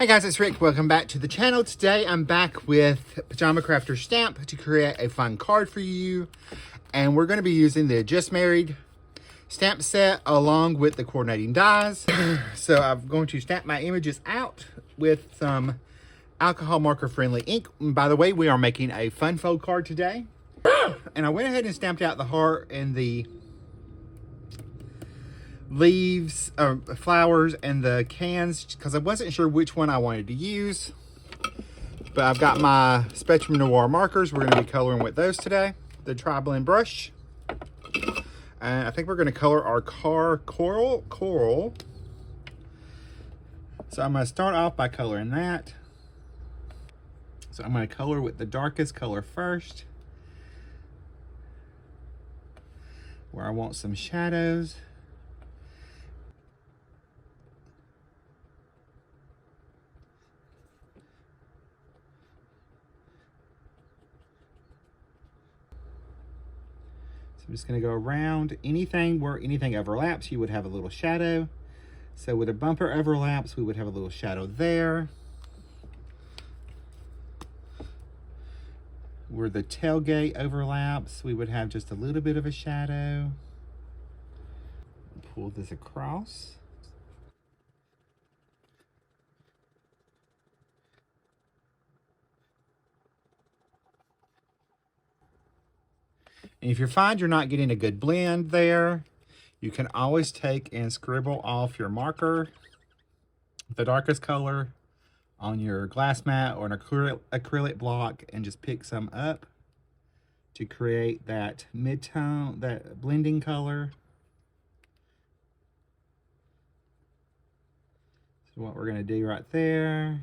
Hey guys, it's Rick. Welcome back to the channel. Today I'm back with Pajama Crafter Stamp to create a fun card for you. And we're going to be using the Just Married stamp set along with the coordinating dies. So I'm going to stamp my images out with some alcohol marker friendly ink. And by the way, we are making a fun fold card today. And I went ahead and stamped out the heart and the leaves, flowers, and the cans because I wasn't sure which one I wanted to use. But I've got my Spectrum Noir markers. We're going to be coloring with those today. The Tri-Blend brush. And I think we're going to color our car coral. So I'm going to start off by coloring that. So I'm going to color with the darkest color first, where I want some shadows. So I'm just going to go around anything where anything overlaps, you would have a little shadow. So where the bumper overlaps, we would have a little shadow there. Where the tailgate overlaps, we would have just a little bit of a shadow. Pull this across. And if you find you're not getting a good blend there, you can always take and scribble off your marker, the darkest color, on your glass mat or an acrylic block and just pick some up to create that mid-tone, that blending color. So what we're going to do right there.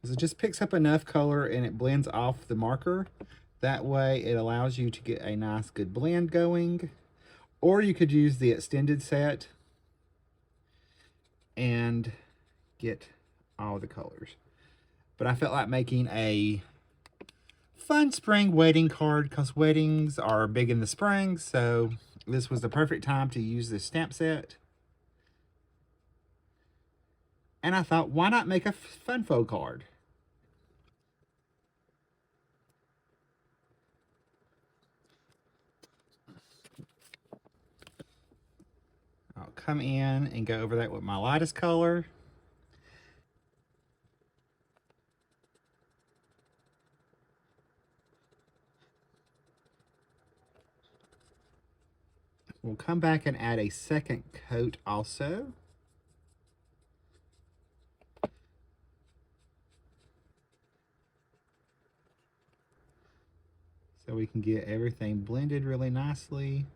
It just picks up enough color and it blends off the marker. That way it allows you to get a nice good blend going. Or you could use the extended set and get all the colors. But I felt like making a fun spring wedding card because weddings are big in the spring. So this was the perfect time to use this stamp set. And I thought, why not make a fun fold card? I'll come in and go over that with my lightest color. We'll come back and add a second coat also. So we can get everything blended really nicely.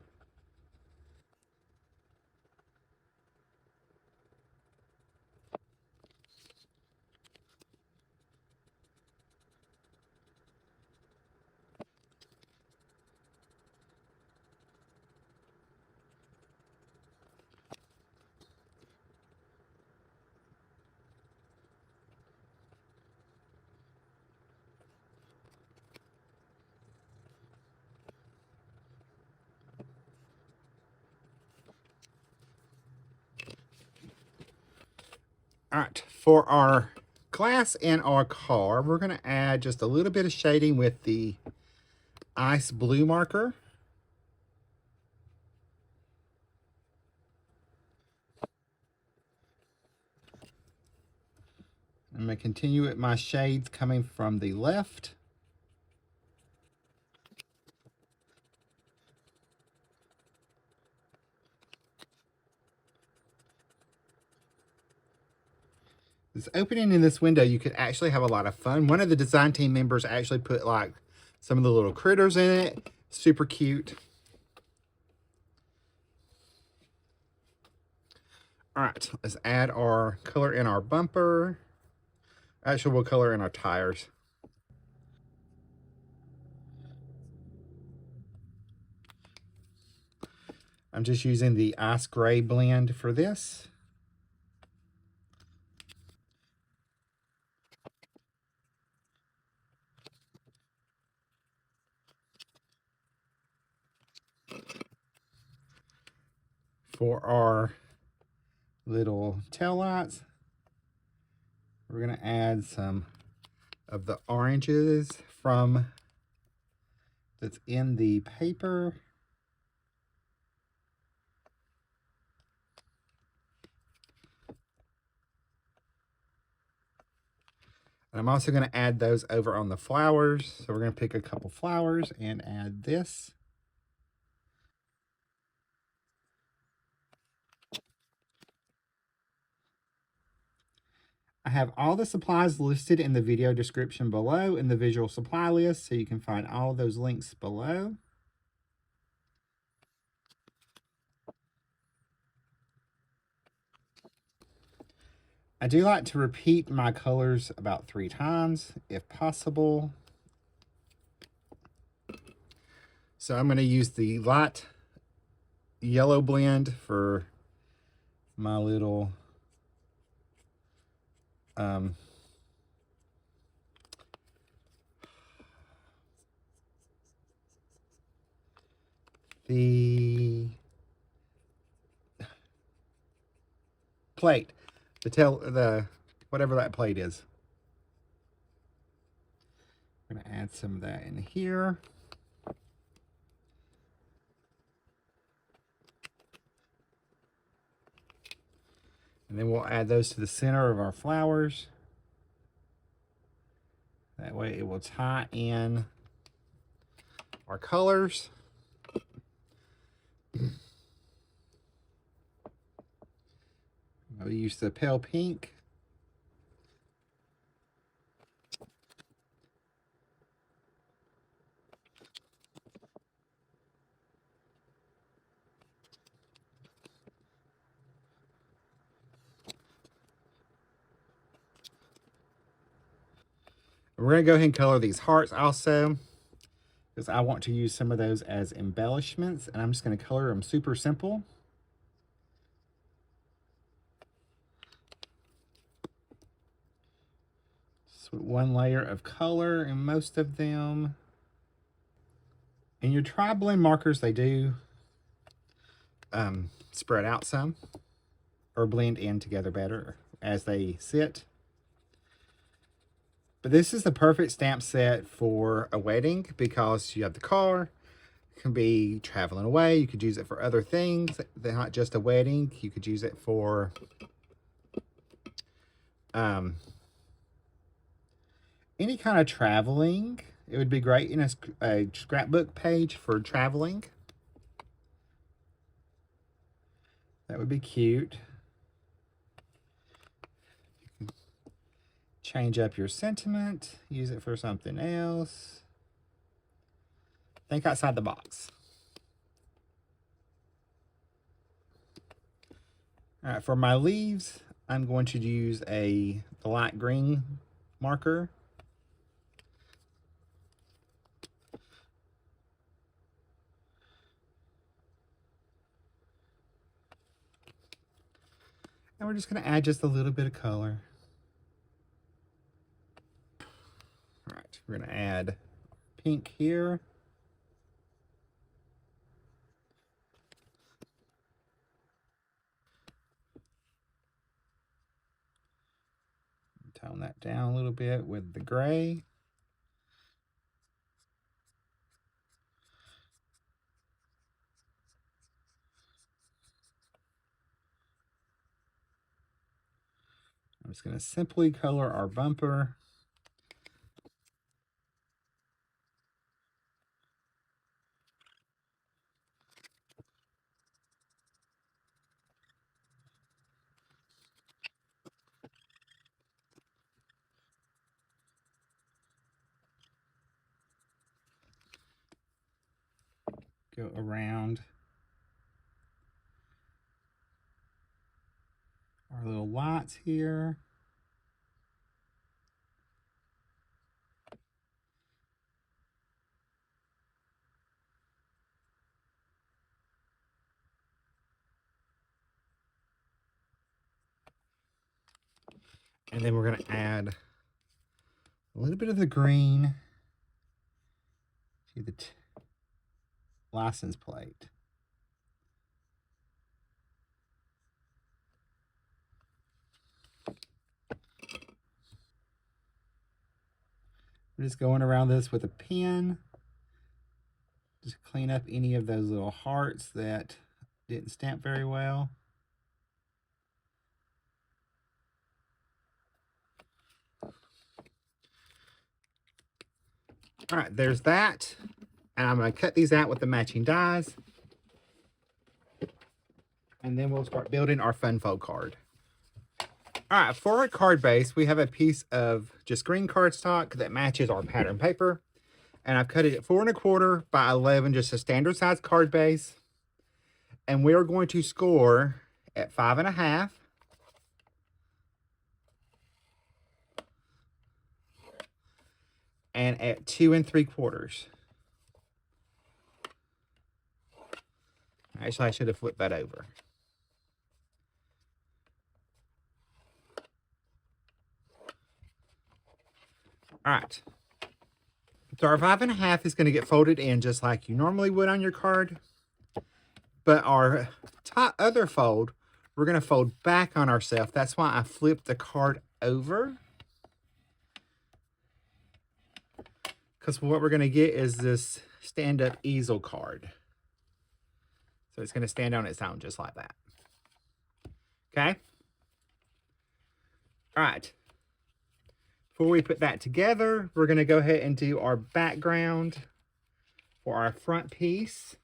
All right, for our glass and our car, we're going to add just a little bit of shading with the ice blue marker. I'm going to continue with my shades coming from the left. This opening in this window, you could actually have a lot of fun. One of the design team members actually put like some of the little critters in it. Super cute. All right, let's add our color in our bumper. Actually, we'll color in our tires. I'm just using the ice gray blend for this. For our little tail lights, we're going to add some of the oranges from that's in the paper. And I'm also going to add those over on the flowers. So we're going to pick a couple flowers and add this. I have all the supplies listed in the video description below in the visual supply list, so you can find all those links below. I do like to repeat my colors about 3 times if possible. So I'm going to use the light yellow blend for my little the plate, the whatever that plate is. I'm going to add some of that in here. And then we'll add those to the center of our flowers. That way it will tie in our colors. I'll use the pale pink. We're going to go ahead and color these hearts also, because I want to use some of those as embellishments, and I'm just going to color them super simple. Just with one layer of color in most of them. And your tri-blend markers, they do spread out some or blend in together better as they sit. But this is the perfect stamp set for a wedding because you have the car, you can be traveling away, you could use it for other things. They're not just a wedding. You could use it for any kind of traveling. It would be great in a scrapbook page for traveling. That would be cute. Change up your sentiment, use it for something else. Think outside the box. All right, for my leaves, I'm going to use the light green marker. And we're just going to add just a little bit of color. All right, we're going to add pink here. Tone that down a little bit with the gray. I'm just going to simply color our bumper. Go around our little lights here. And then we're going to add a little bit of the green to the license plate. I'm just going around this with a pen. Just clean up any of those little hearts that didn't stamp very well. All right, there's that. And I'm going to cut these out with the matching dies. And then we'll start building our fun fold card. All right, for our card base, we have a piece of just green cardstock that matches our pattern paper. And I've cut it at 4 1/4 by 11, just a standard size card base. And we are going to score at 5 1/2. And at 2 3/4. Actually, I should have flipped that over. All right. So our 5 1/2 is going to get folded in just like you normally would on your card. But our other fold, we're going to fold back on ourselves. That's why I flipped the card over. Because what we're going to get is this stand-up easel card. So it's going to stand on its own just like that. Okay? All right. Before we put that together, we're going to go ahead and do our background for our front piece.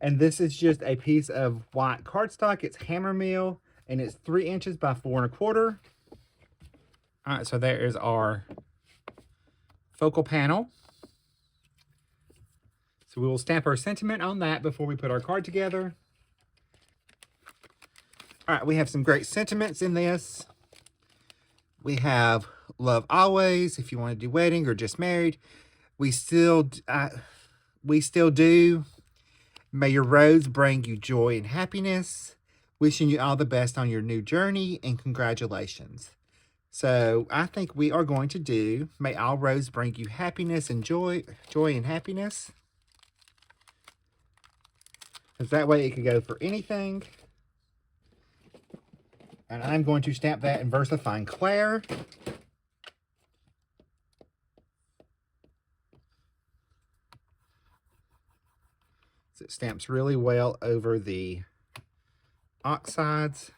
And this is just a piece of white cardstock. It's hammer mill, and it's 3 inches by 4 1/4. All right, so there is our focal panel. So we will stamp our sentiment on that before we put our card together. All right, we have some great sentiments in this. We have love always, if you want to do wedding or just married. We still do. May your rose bring you joy and happiness. Wishing you all the best on your new journey, and congratulations. So I think we are going to do, may all rose bring you happiness and joy and happiness. Because that way it could go for anything. And I'm going to stamp that in VersaFine Claire. So it stamps really well over the oxides.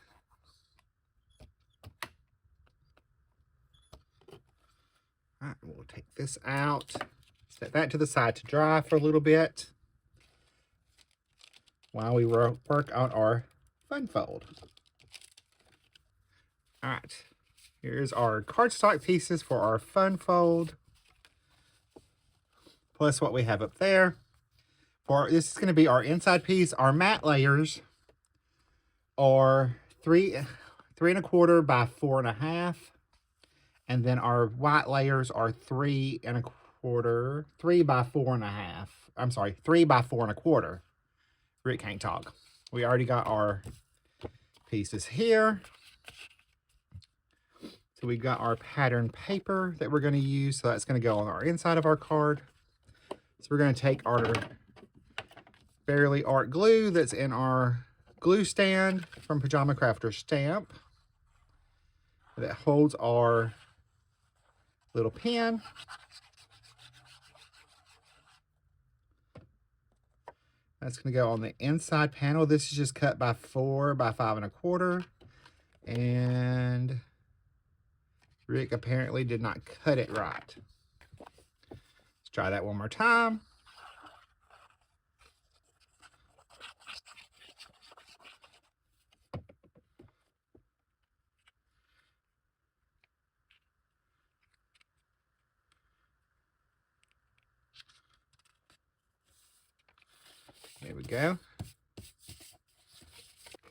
All right, we'll take this out. Set that to the side to dry for a little bit while we work on our fun fold. All right, here's our cardstock pieces for our fun fold, plus what we have up there. This is going to be our inside piece. Our matte layers are 3 1/4 by 4 1/2, and then our white layers are 3 1/4, 3 by 4 1/2. I'm sorry, 3 by 4 1/4. Rick can't talk. We already got our pieces here. So we got our pattern paper that we're going to use. So that's going to go on our inside of our card. So we're going to take our Fairly Art glue that's in our glue stand from Pajama Crafter Stamp that holds our little pen. That's going to go on the inside panel. This is just cut by 4 by 5 1/4. And Rick apparently did not cut it right. Let's try that one more time. There we go.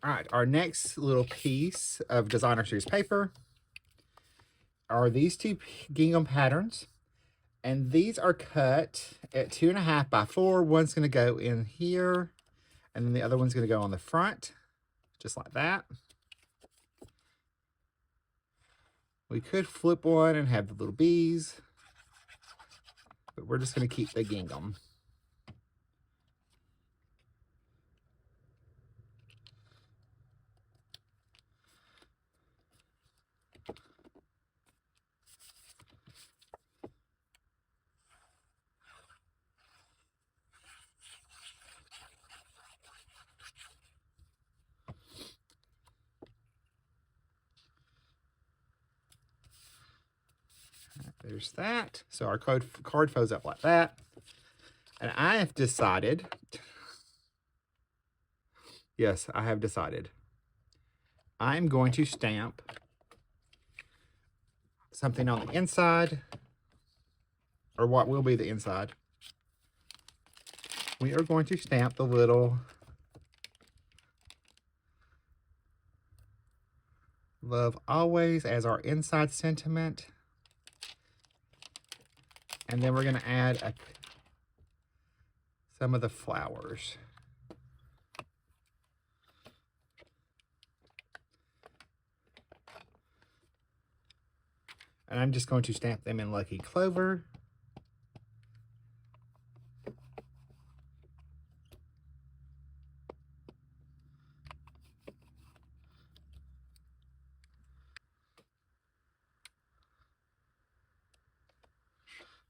All right, our next little piece of designer series paper are these 2 gingham patterns. And these are cut at 2 1/2 by 4. One's going to go in here, and then the other one's going to go on the front, just like that. We could flip one and have the little bees, but we're just going to keep the gingham. There's that. So our card folds up like that. And I have decided, yes, I have decided, I'm going to stamp something on the inside, or what will be the inside. We are going to stamp the little "Love Always" as our inside sentiment. And then we're going to add some of the flowers. And I'm just going to stamp them in Lucky Clover.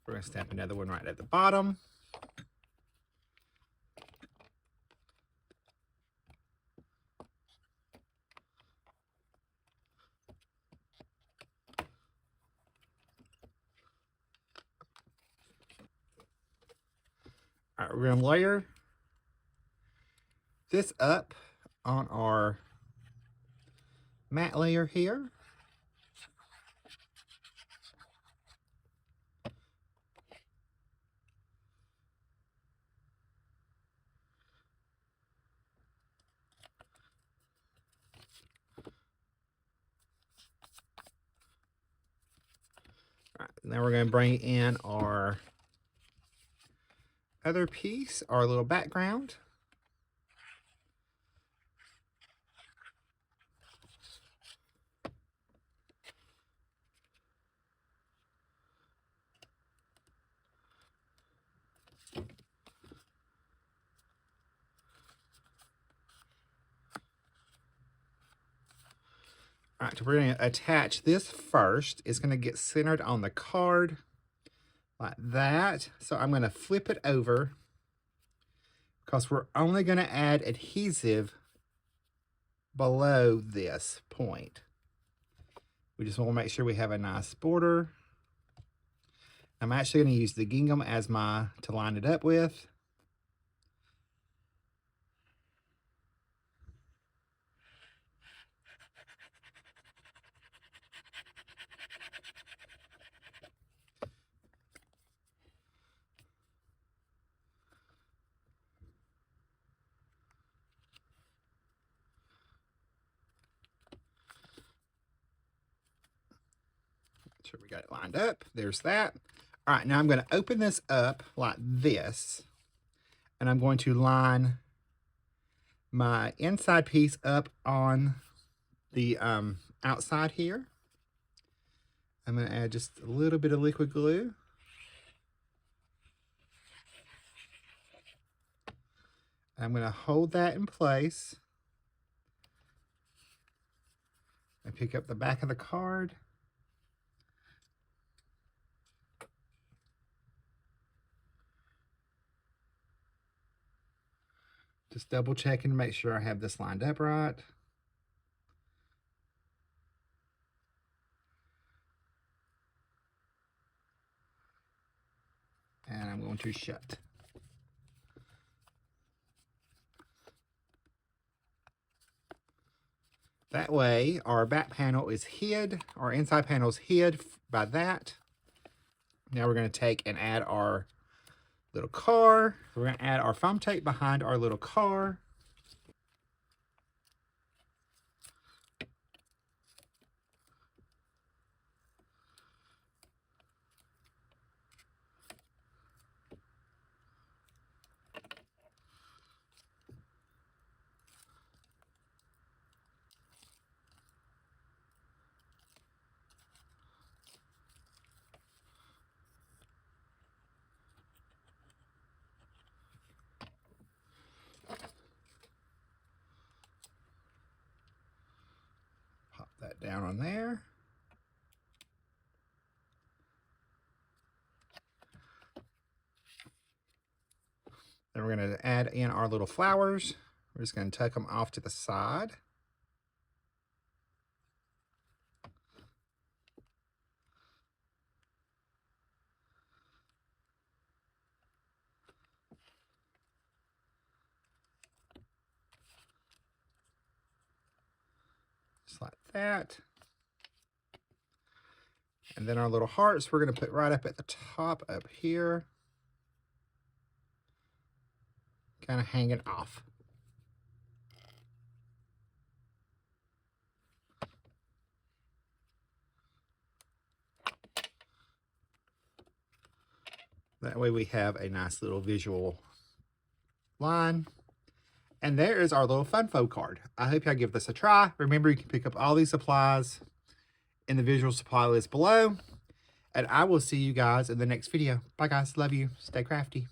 We're going to stamp another one right at the bottom. All right, we're going to layer this up on our matte layer here. All right, now we're going to bring in our other piece, our little background. All right, so we're going to attach this first. It's going to get centered on the card like that. So I'm going to flip it over because we're only going to add adhesive below this point. We just want to make sure we have a nice border. I'm actually going to use the gingham as to line it up with. Make sure we got it lined up. There's that. All right, now I'm going to open this up like this, and I'm going to line my inside piece up on the outside here. I'm going to add just a little bit of liquid glue. I'm going to hold that in place and pick up the back of the card. Just double checking to make sure I have this lined up right. And I'm going to shut. That way our back panel is hid, our inside panel is hid by that. Now we're going to take and add our little car. We're going to add our foam tape behind our little car. Pop that down on there. Then we're going to add in our little flowers. We're just going to tuck them off to the side. just like that. And then our little hearts, we're going to put right up at the top up here. Kind of hanging off. That way we have a nice little visual line. And there is our little fun faux card. I hope y'all give this a try. Remember, you can pick up all these supplies in the visual supply list below. And I will see you guys in the next video. Bye guys, love you, stay crafty.